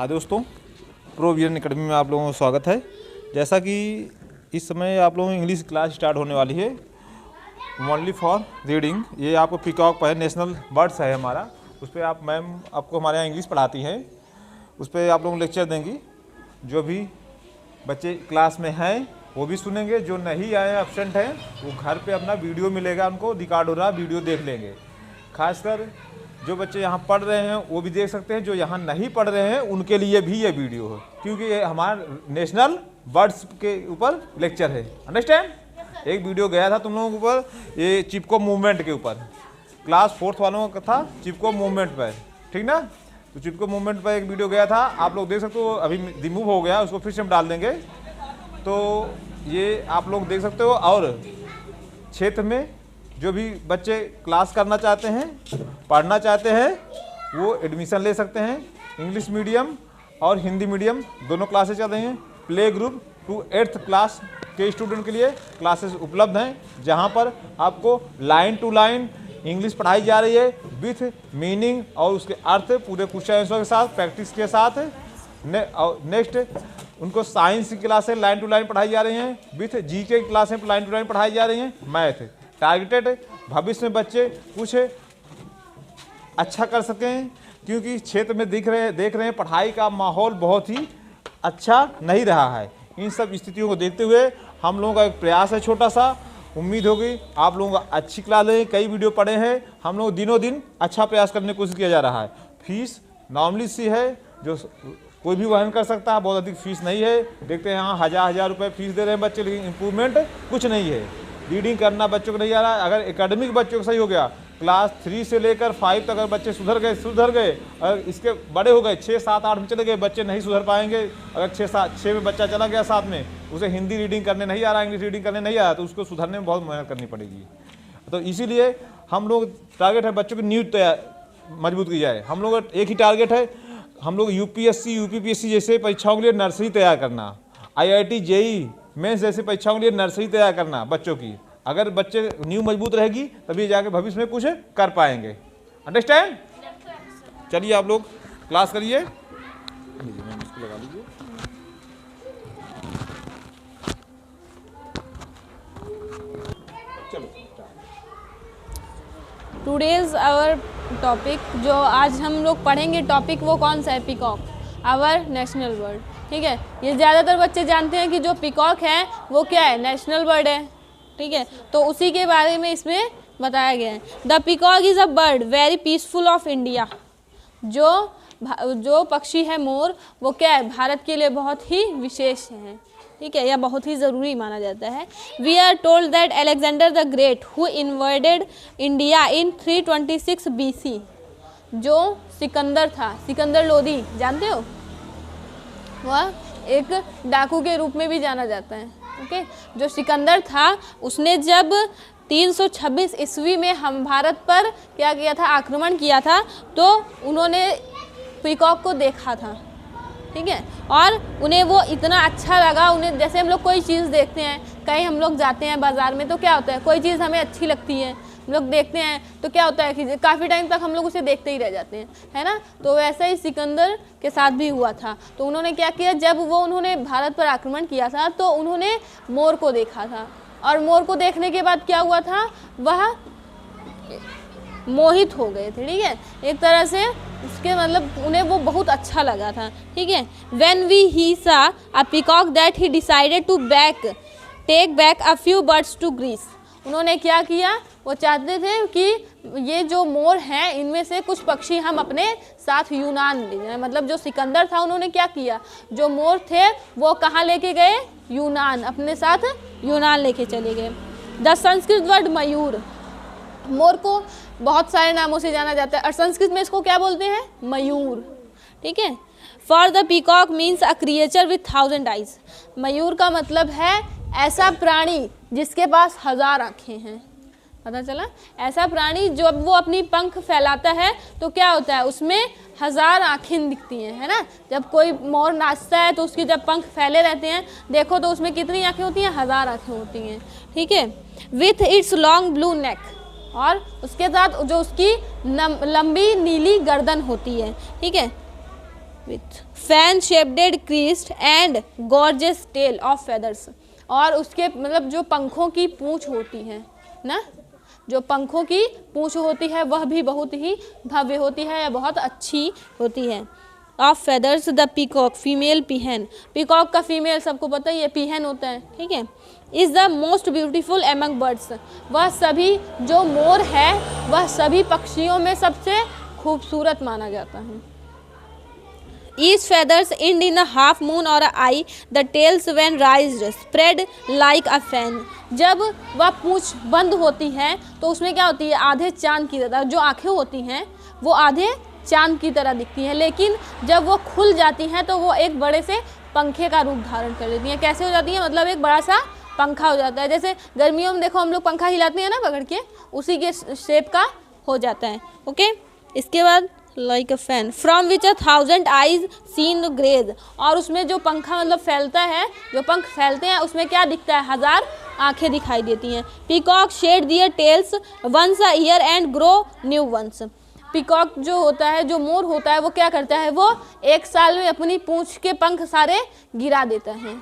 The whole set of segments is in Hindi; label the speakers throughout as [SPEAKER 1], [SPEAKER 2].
[SPEAKER 1] हाँ दोस्तों, प्रो विजन एकेडमी में आप लोगों का स्वागत है। जैसा कि इस समय आप लोगों की इंग्लिश क्लास स्टार्ट होने वाली है ओनली फॉर रीडिंग। ये आपको पीकॉक पर नेशनल बर्ड्स है हमारा, उस पर आप मैम आपको हमारे यहाँ इंग्लिश पढ़ाती हैं, उस पर आप लोग लेक्चर देंगी। जो भी बच्चे क्लास में हैं वो भी सुनेंगे, जो नहीं आए एब्सेंट हैं वो घर पे अपना वीडियो मिलेगा उनको, रिकॉर्ड हो रहा वीडियो देख लेंगे। खासकर जो बच्चे यहाँ पढ़ रहे हैं वो भी देख सकते हैं, जो यहाँ नहीं पढ़ रहे हैं उनके लिए भी ये वीडियो है, क्योंकि ये हमारा नेशनल बर्ड्स के ऊपर लेक्चर है। अंडरस्टैंड। एक वीडियो गया था तुम लोगों के ऊपर, ये चिपको मूवमेंट के ऊपर, क्लास 4th वालों का था, चिपको मूवमेंट पर, ठीक ना। तो चिपको मूवमेंट पर एक वीडियो गया था, आप लोग देख सकते हो। अभी रिमूव हो गया, उसको फिर से हम डाल देंगे, तो ये आप लोग देख सकते हो। और क्षेत्र में जो भी बच्चे क्लास करना चाहते हैं, पढ़ना चाहते हैं, वो एडमिशन ले सकते हैं। इंग्लिश मीडियम और हिंदी मीडियम दोनों क्लासेस चल रही हैं। Play group to 8th class के स्टूडेंट के लिए क्लासेस उपलब्ध हैं, जहां पर आपको लाइन टू लाइन इंग्लिश पढ़ाई जा रही है विथ मीनिंग और उसके अर्थ पूरे क्वेश्चन आंसर के साथ, प्रैक्टिस के साथ। नेक्स्ट उनको साइंस की क्लासें लाइन टू लाइन पढ़ाई जा रही हैं विथ जीके की क्लासें लाइन टू लाइन पढ़ाई जा रही हैं। मैथ टारगेटेड भविष्य में बच्चे कुछ अच्छा कर सकें, क्योंकि क्षेत्र में देख रहे हैं पढ़ाई का माहौल बहुत ही अच्छा नहीं रहा है। इन सब स्थितियों को देखते हुए हम लोगों का एक प्रयास है छोटा सा, उम्मीद होगी आप लोगों का अच्छी क्लास है। कई वीडियो पढ़े हैं हम लोग, दिनों दिन अच्छा प्रयास करने की कोशिश किया जा रहा है। फीस नॉर्मली सी है, जो कोई भी वहन कर सकता है, बहुत अधिक फीस नहीं है। देखते हैं यहाँ 1000 रुपये फीस दे रहे हैं बच्चे, लेकिन इम्प्रूवमेंट कुछ नहीं है। रीडिंग करना बच्चों को नहीं आ रहा है। अगर एकेडमिक बच्चों को सही हो गया, क्लास 3 से लेकर 5 तक अगर बच्चे सुधर गए, अगर इसके बड़े हो गए 6, 7, 8 में चले गए, बच्चे नहीं सुधर पाएंगे। अगर 6 में बच्चा चला गया साथ में, उसे हिंदी रीडिंग करने नहीं आ रहा, इंग्लिश रीडिंग करने नहीं आ रहा, तो उसको सुधरने में बहुत मेहनत करनी पड़ेगी। तो इसीलिए हम लोग टारगेट है बच्चों की नींव तैयार मजबूत की जाए। हम लोग एक ही टारगेट है, हम लोग यूपीएससी यूपीपीएससी जैसे परीक्षाओं के लिए नर्सरी तैयार करना, IIT जेईई मेंस जैसे परीक्षाओं के लिए नर्सरी तैयार करना बच्चों की। अगर बच्चे नींव मजबूत रहेगी तभी जाके भविष्य में कुछ कर पाएंगे। अंडरस्टैंड। चलिए आप लोग क्लास करिए। इसको लगा लीजिए।
[SPEAKER 2] टुडेज आवर टॉपिक, जो आज हम लोग पढ़ेंगे टॉपिक, वो कौन सा है? Peacock, our national bird. ठीक है, ये ज़्यादातर बच्चे जानते हैं कि जो पीकॉक है वो क्या है? नेशनल बर्ड है। ठीक है, तो उसी के बारे में इसमें बताया गया है। The peacock is a bird very peaceful of India. जो पक्षी है मोर, वो क्या है? भारत के लिए बहुत ही विशेष है। ठीक है, या बहुत ही ज़रूरी माना जाता है। We are told that Alexander the Great who invaded India in 326 BC, जो सिकंदर था, सिकंदर लोदी जानते हो, वह एक डाकू के रूप में भी जाना जाता है। ओके, जो सिकंदर था उसने जब 326 ईस्वी में हम भारत पर क्या किया था? आक्रमण किया था, तो उन्होंने पीकॉक को देखा था। ठीक है, और उन्हें वो इतना अच्छा लगा। उन्हें जैसे हम लोग कोई चीज़ देखते हैं, कहीं हम लोग जाते हैं बाज़ार में, तो क्या होता है? कोई चीज़ हमें अच्छी लगती है, हम लोग देखते हैं, तो क्या होता है कि काफ़ी टाइम तक हम लोग उसे देखते ही रह जाते हैं, है ना। तो वैसा ही सिकंदर के साथ भी हुआ था। तो उन्होंने क्या किया, जब उन्होंने भारत पर आक्रमण किया था, तो उन्होंने मोर को देखा था, और मोर को देखने के बाद क्या हुआ था? वह मोहित हो गए थे। ठीक है, एक तरह से उसके मतलब उन्हें वो बहुत अच्छा लगा था। ठीक है, when he saw a peacock that he decided to take back a few birds to Greece. उन्होंने क्या किया? वो चाहते थे कि ये जो मोर हैं, इनमें से कुछ पक्षी हम अपने साथ यूनान ले जाएं। मतलब जो सिकंदर था, उन्होंने क्या किया? जो मोर थे वो कहाँ लेके गए? यूनान, अपने साथ यूनान लेके चले गए। द संस्कृत वर्ड मयूर, मोर को बहुत सारे नामों से जाना जाता है, और संस्कृत में इसको क्या बोलते हैं? मयूर। ठीक है, for the peacock means a creature with 1000 eyes. मयूर का मतलब है ऐसा प्राणी जिसके पास 1000 आँखें हैं। पता चला? ऐसा प्राणी जब वो अपनी पंख फैलाता है तो क्या होता है? उसमें 1000 आँखें दिखती हैं, है ना। जब कोई मोर नाचता है तो उसकी जब पंख फैले रहते हैं, देखो तो उसमें कितनी आँखें होती हैं? 1000 आँखें होती हैं। ठीक है, विथ इट्स लॉन्ग ब्लू नेक, और उसके साथ जो उसकी लंबी नीली गर्दन होती है। ठीक है, with fan shaped crest and gorgeous tail of feathers. और उसके मतलब जो पंखों की पूंछ होती है ना, जो पंखों की पूंछ होती है वह भी बहुत ही भव्य होती है या बहुत अच्छी होती है। Of feathers the peacock female पीहन, peacock का फीमेल सबको पता ही है पीहन होता है, ठीक है। Is the most beautiful among birds, वह सभी जो मोर है वह सभी पक्षियों में सबसे खूबसूरत माना जाता है। Each feathers end in a half moon or a eye. The tails when raised spread like a fan. जब वह पूंछ बंद होती है तो उसमें क्या होती है, आधे चांद की तरह, जो आँखें होती हैं वो आधे चांद की तरह दिखती हैं, लेकिन जब वो खुल जाती हैं तो वो एक बड़े से पंखे का रूप धारण कर लेती हैं। कैसे हो जाती हैं, मतलब एक बड़ा सा पंखा हो जाता है। जैसे गर्मियों में देखो हम लोग पंखा हिलाते हैं ना पकड़ के, उसी के शेप का हो जाता है। ओके, इसके बाद like a fan from which 1000 eyes seen gaze, और उसमें जो पंखा मतलब फैलता है, जो पंख फैलते हैं उसमें क्या दिखता है, 1000 आँखें दिखाई देती हैं। Peacock shed their tails once a year and grow new ones. Peacock जो होता है, जो मोर होता है, वो क्या करता है, वो एक साल में अपनी पूंछ के पंख सारे गिरा देता है।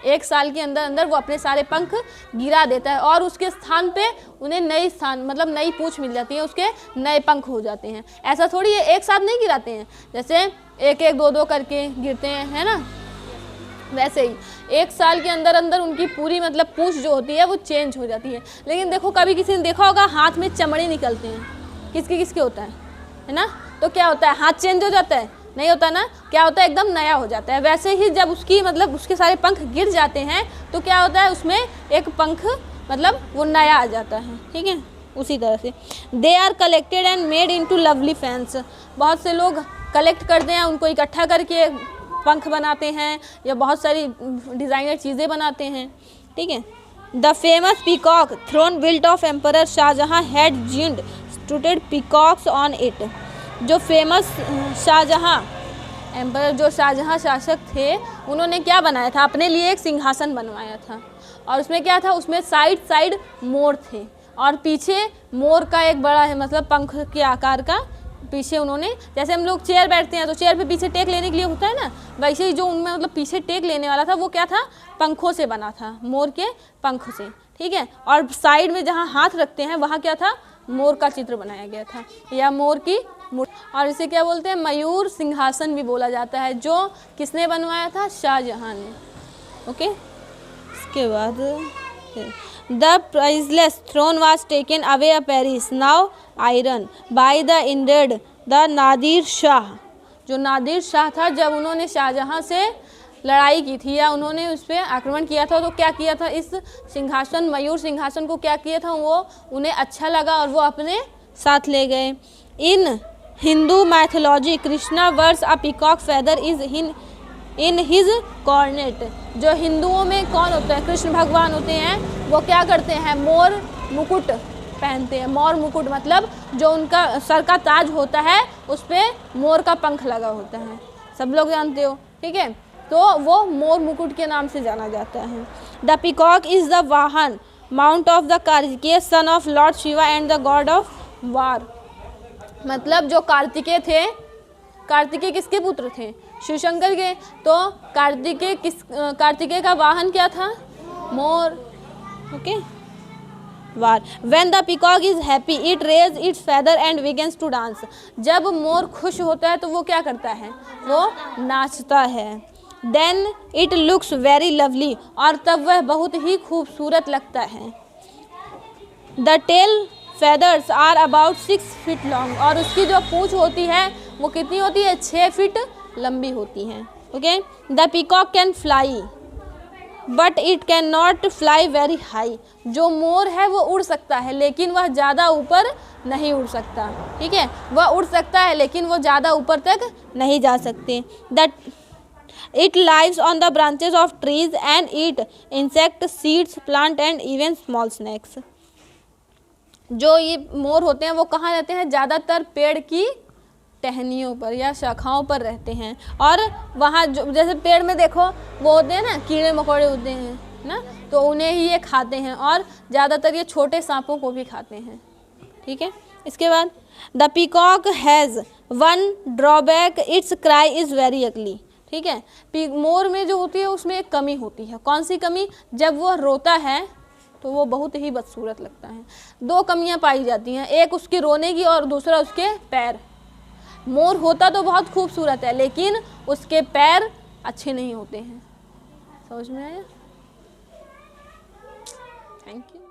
[SPEAKER 2] एक साल के अंदर अंदर वो अपने सारे पंख गिरा देता है और उसके स्थान पे उन्हें नई स्थान मतलब नई पूंछ मिल जाती है, उसके नए पंख हो जाते हैं। ऐसा थोड़ी है एक साथ नहीं गिराते हैं, जैसे एक एक दो दो करके गिरते हैं, है ना, वैसे ही एक साल के अंदर अंदर उनकी पूरी मतलब पूंछ जो होती है वो चेंज हो जाती है। लेकिन देखो कभी किसी ने देखा होगा हाथ में चमड़े निकलते हैं, किसके किसके होता है ना, तो क्या होता है, हाथ चेंज हो जाता है, नहीं होता ना, क्या होता है, एकदम नया हो जाता है। वैसे ही जब उसकी मतलब उसके सारे पंख गिर जाते हैं तो क्या होता है, उसमें एक पंख मतलब वो नया आ जाता है, ठीक है। उसी तरह से they are collected and made into lovely fans, बहुत से लोग कलेक्ट करते हैं, उनको इकट्ठा करके पंख बनाते हैं या बहुत सारी डिज़ाइनर चीज़ें बनाते हैं, ठीक है। The famous peacock throne built of emperor Shahjahan had gem studded peacocks on it. जो फेमस शाहजहाँ एम्परर, जो शाहजहाँ शासक थे, उन्होंने क्या बनाया था, अपने लिए एक सिंहासन बनवाया था और उसमें क्या था, उसमें साइड साइड मोर थे और पीछे मोर का एक बड़ा है मतलब पंख के आकार का पीछे उन्होंने, जैसे हम लोग चेयर बैठते हैं तो चेयर पे पीछे टेक लेने के लिए होता है ना, वैसे ही जो उनमें मतलब पीछे टेक लेने वाला था वो क्या था, पंखों से बना था, मोर के पंख से, ठीक है। और साइड में जहाँ हाथ रखते हैं वहाँ क्या था, मोर का चित्र बनाया गया था या मोर की और इसे क्या बोलते हैं, मयूर सिंहासन भी बोला जाता है, जो किसने बनवाया था, शाहजहाँ ने। ओके, इसके बाद the priceless throne was taken away a Paris now iron by the ended the Nadir Shah. जो नादिर शाह था, जब उन्होंने शाहजहाँ से लड़ाई की थी या उन्होंने उस पर आक्रमण किया था तो क्या किया था, इस सिंहासन मयूर सिंहासन को क्या किया था, वो उन्हें अच्छा लगा और वो अपने साथ ले गए। In Hindu mythology Krishna wears a peacock feather is in his coronet. जो हिंदुओं में कौन होता है, कृष्ण भगवान होते हैं, वो क्या करते हैं, मोर मुकुट पहनते हैं। मोर मुकुट मतलब जो उनका सर का ताज होता है उस पर मोर का पंख लगा होता है, सब लोग जानते हो, ठीक है, तो वो मोर मुकुट के नाम से जाना जाता है। द पीकॉक इज द वाहन mount of the Kartikeya son of Lord Shiva and the God of war. मतलब जो कार्तिकेय थे, कार्तिकेय किसके पुत्र थे, शिवशंकर के, तो कार्तिकेय का वाहन क्या था, मोर। Okay, war when the peacock is happy it raise its feather and begins to dance. जब मोर खुश होता है तो वो क्या करता है, वो नाचता है। Then it looks very lovely, और तब वह बहुत ही खूबसूरत लगता है। The tail feathers are about 6 feet long, और उसकी जो पूंछ होती है वो कितनी होती है, 6 फीट लंबी होती है। Okay, the peacock can fly but it can not fly very high. जो मोर है वो उड़ सकता है लेकिन वह ज़्यादा ऊपर नहीं उड़ सकता, ठीक है, वह उड़ सकता है लेकिन वो ज़्यादा ऊपर तक नहीं जा सकते। That it lives on the branches of trees and eat insect seeds plant and even small snacks. जो ये मोर होते हैं वो कहाँ रहते हैं, ज़्यादातर पेड़ की टहनियों पर या शाखाओं पर रहते हैं, और वहाँ जो जैसे पेड़ में देखो वो होते हैं ना, कीड़े मकोड़े होते हैं ना, तो उन्हें ही ये खाते हैं और ज़्यादातर ये छोटे सांपों को भी खाते हैं, ठीक है। इसके बाद the peacock has one drawback, it's cry is very ugly. ठीक है, मोर में जो होती है उसमें एक कमी होती है। कौन सी कमी? जब वो रोता है तो वो बहुत ही बदसूरत लगता है। दो कमियां पाई जाती हैं, एक उसके रोने की और दूसरा उसके पैर। मोर होता तो बहुत खूबसूरत है लेकिन उसके पैर अच्छे नहीं होते हैं। समझ में आया? Thank you.